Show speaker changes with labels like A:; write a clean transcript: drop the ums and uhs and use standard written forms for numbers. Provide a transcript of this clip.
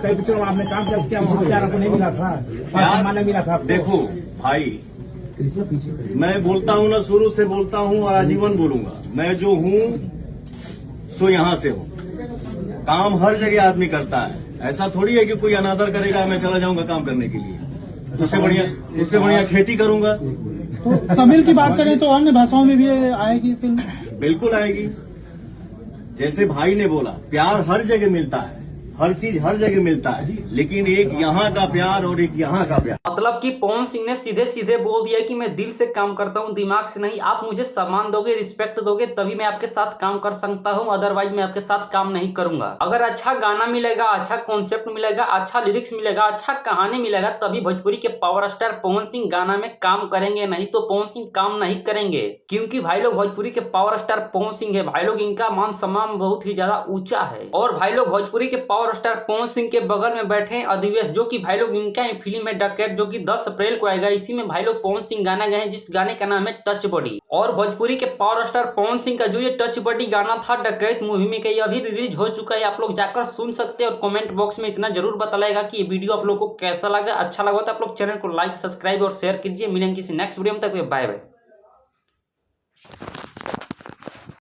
A: कई पिक्चरों में आपने काम किया, क्या प्यार आपको नहीं मिला था? सम्मान नहीं मिला था आपको?
B: देखो भाई, मैं बोलता हूँ ना, शुरू से बोलता हूँ और आजीवन बोलूंगा। मैं जो हूँ सो यहाँ से हूँ। काम हर जगह आदमी करता है, ऐसा थोड़ी है कि कोई अनादर करेगा मैं चला जाऊंगा काम करने के लिए। उससे बढ़िया खेती करूंगा।
C: तो तमिल की बात करें तो अन्य भाषाओं में भी आएगी फिल्म?
B: बिल्कुल आएगी। जैसे भाई ने बोला, प्यार हर जगह मिलता है, हर चीज हर जगह मिलता है, लेकिन एक यहाँ का प्यार और एक यहाँ का प्यार।
D: मतलब कि पवन सिंह ने सीधे सीधे बोल दिया कि मैं दिल से काम करता हूं, दिमाग से नहीं। आप मुझे सम्मान दोगे, रिस्पेक्ट दोगे, तभी मैं आपके साथ काम कर सकता हूं, अदरवाइज मैं आपके साथ काम नहीं करूंगा। अगर अच्छा गाना मिलेगा, अच्छा कॉन्सेप्ट मिलेगा, अच्छा लिरिक्स मिलेगा, अच्छा कहानी मिलेगा, तभी भोजपुरी के पावर स्टार पवन सिंह गाना में काम करेंगे, नहीं तो पवन सिंह काम नहीं करेंगे। क्योंकि भाई लोग भोजपुरी के पावर स्टार पवन सिंह है, भाई लोग इनका मान सम्मान बहुत ही ज्यादा ऊंचा है। और भाई लोग भोजपुरी के पावर स्टार पवन सिंह के बगल में बैठे हैं अधिवेश, जो कि भाई लोग इनका फिल्म है डकैत, जो कि 10 अप्रैल को आएगा। इसी में भाई लोग पवन सिंह गाना गए हैं, जिस गाने का नाम है टच बॉडी। और भोजपुरी के पावर स्टार पवन सिंह का जो ये टच बॉडी गाना था डकैत मूवी में, ये अभी रिलीज हो चुका है, आप लोग जाकर सुन सकते हैं। और कमेंट बॉक्स में इतना जरूर बताइएगा कि ये वीडियो आप लोग को कैसा लगा। अच्छा लगा तो आप लोग चैनल को लाइक, सब्सक्राइब और शेयर कीजिए। मिलेंगे किसी नेक्स्ट वीडियो में, तक बाय बाय।